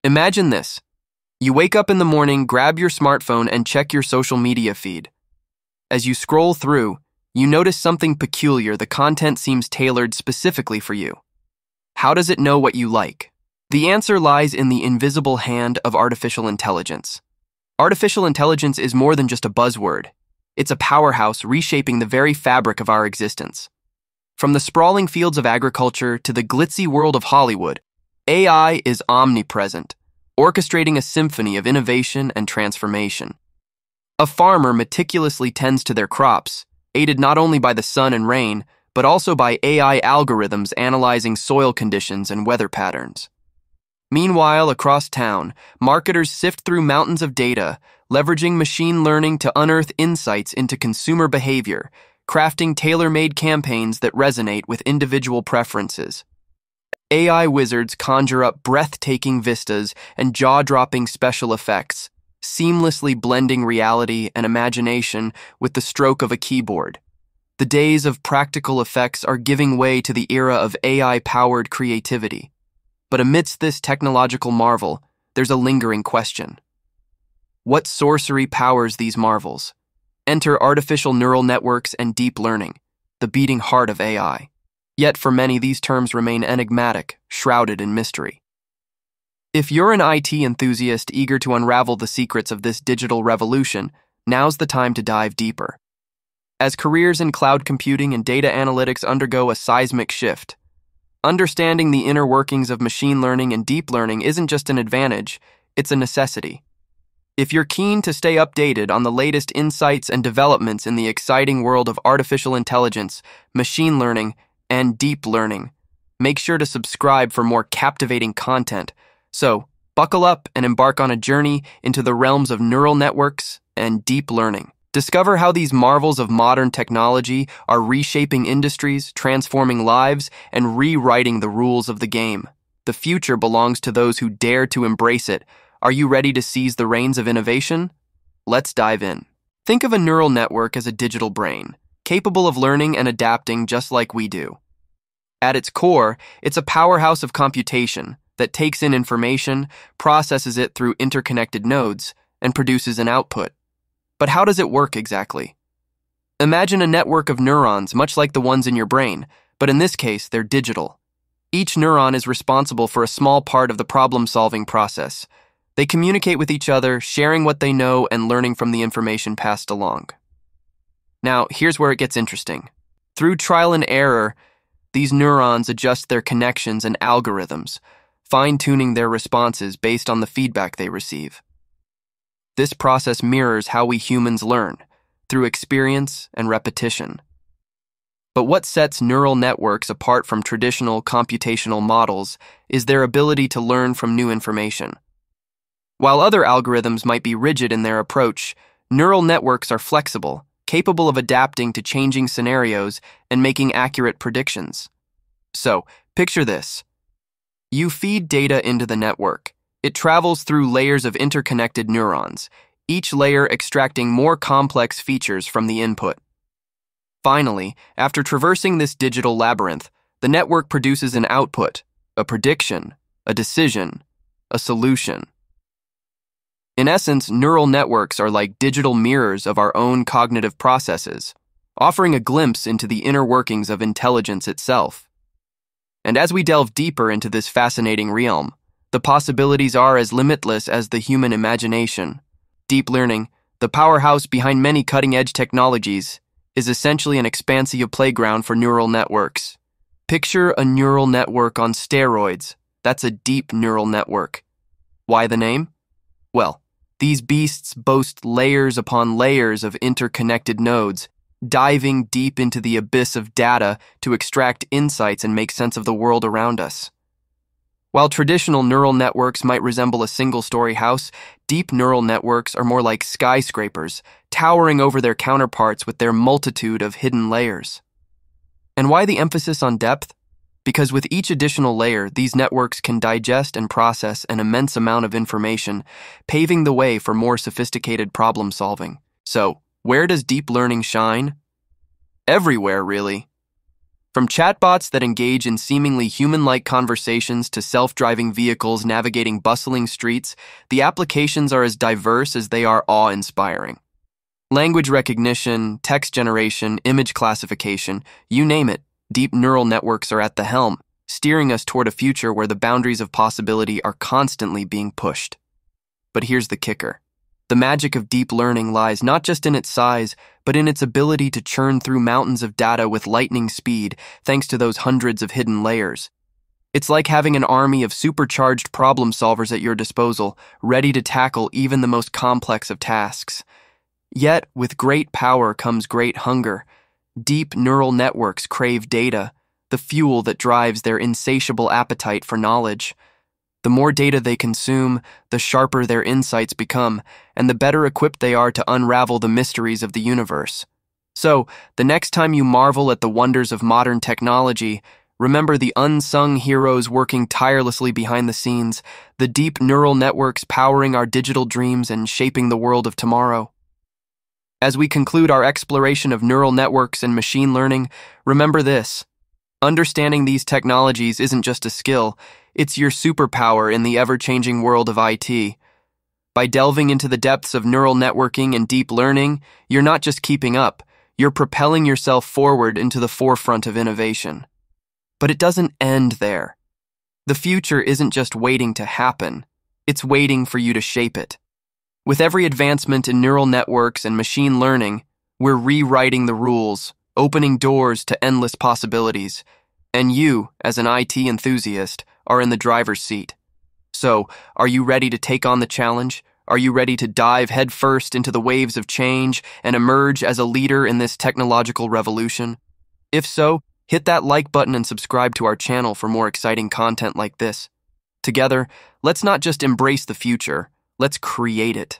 Imagine this. You wake up in the morning, grab your smartphone, and check your social media feed. As you scroll through, you notice something peculiar. The content seems tailored specifically for you. How does it know what you like? The answer lies in the invisible hand of artificial intelligence. Artificial intelligence is more than just a buzzword. It's a powerhouse reshaping the very fabric of our existence. From the sprawling fields of agriculture to the glitzy world of Hollywood, AI is omnipresent, orchestrating a symphony of innovation and transformation. A farmer meticulously tends to their crops, aided not only by the sun and rain, but also by AI algorithms analyzing soil conditions and weather patterns. Meanwhile, across town, marketers sift through mountains of data, leveraging machine learning to unearth insights into consumer behavior, crafting tailor-made campaigns that resonate with individual preferences. AI wizards conjure up breathtaking vistas and jaw-dropping special effects, seamlessly blending reality and imagination with the stroke of a keyboard. The days of practical effects are giving way to the era of AI-powered creativity. But amidst this technological marvel, there's a lingering question. What sorcery powers these marvels? Enter artificial neural networks and deep learning, the beating heart of AI. Yet for many, these terms remain enigmatic, shrouded in mystery. If you're an IT enthusiast eager to unravel the secrets of this digital revolution, now's the time to dive deeper. As careers in cloud computing and data analytics undergo a seismic shift, understanding the inner workings of machine learning and deep learning isn't just an advantage, it's a necessity. If you're keen to stay updated on the latest insights and developments in the exciting world of artificial intelligence, machine learning, and deep learning, make sure to subscribe for more captivating content. So, buckle up and embark on a journey into the realms of neural networks and deep learning. Discover how these marvels of modern technology are reshaping industries, transforming lives, and rewriting the rules of the game. The future belongs to those who dare to embrace it. Are you ready to seize the reins of innovation? Let's dive in. Think of a neural network as a digital brain, capable of learning and adapting just like we do. At its core, it's a powerhouse of computation that takes in information, processes it through interconnected nodes, and produces an output. But how does it work exactly? Imagine a network of neurons, much like the ones in your brain, but in this case, they're digital. Each neuron is responsible for a small part of the problem-solving process. They communicate with each other, sharing what they know and learning from the information passed along. Now, here's where it gets interesting. Through trial and error, these neurons adjust their connections and algorithms, fine-tuning their responses based on the feedback they receive. This process mirrors how we humans learn, through experience and repetition. But what sets neural networks apart from traditional computational models is their ability to learn from new information. While other algorithms might be rigid in their approach, neural networks are flexible, capable of adapting to changing scenarios and making accurate predictions. So, picture this. You feed data into the network. It travels through layers of interconnected neurons, each layer extracting more complex features from the input. Finally, after traversing this digital labyrinth, the network produces an output, a prediction, a decision, a solution. In essence, neural networks are like digital mirrors of our own cognitive processes, offering a glimpse into the inner workings of intelligence itself. And as we delve deeper into this fascinating realm, the possibilities are as limitless as the human imagination. Deep learning, the powerhouse behind many cutting-edge technologies, is essentially an expansive playground for neural networks. Picture a neural network on steroids. That's a deep neural network. Why the name? Well, these beasts boast layers upon layers of interconnected nodes, diving deep into the abyss of data to extract insights and make sense of the world around us. While traditional neural networks might resemble a single-story house, deep neural networks are more like skyscrapers, towering over their counterparts with their multitude of hidden layers. And why the emphasis on depth? Because with each additional layer, these networks can digest and process an immense amount of information, paving the way for more sophisticated problem-solving. So, where does deep learning shine? Everywhere, really. From chatbots that engage in seemingly human-like conversations to self-driving vehicles navigating bustling streets, the applications are as diverse as they are awe-inspiring. Language recognition, text generation, image classification, you name it, deep neural networks are at the helm, steering us toward a future where the boundaries of possibility are constantly being pushed. But here's the kicker. The magic of deep learning lies not just in its size, but in its ability to churn through mountains of data with lightning speed thanks to those hundreds of hidden layers. It's like having an army of supercharged problem solvers at your disposal, ready to tackle even the most complex of tasks. Yet, with great power comes great hunger. Deep neural networks crave data, the fuel that drives their insatiable appetite for knowledge. The more data they consume, the sharper their insights become, and the better equipped they are to unravel the mysteries of the universe. So, the next time you marvel at the wonders of modern technology, remember the unsung heroes working tirelessly behind the scenes, the deep neural networks powering our digital dreams and shaping the world of tomorrow. As we conclude our exploration of neural networks and machine learning, remember this. Understanding these technologies isn't just a skill, it's your superpower in the ever-changing world of IT. By delving into the depths of neural networking and deep learning, you're not just keeping up, you're propelling yourself forward into the forefront of innovation. But it doesn't end there. The future isn't just waiting to happen, it's waiting for you to shape it. With every advancement in neural networks and machine learning, we're rewriting the rules, opening doors to endless possibilities. And you, as an IT enthusiast, are in the driver's seat. So, are you ready to take on the challenge? Are you ready to dive headfirst into the waves of change and emerge as a leader in this technological revolution? If so, hit that like button and subscribe to our channel for more exciting content like this. Together, let's not just embrace the future, let's create it.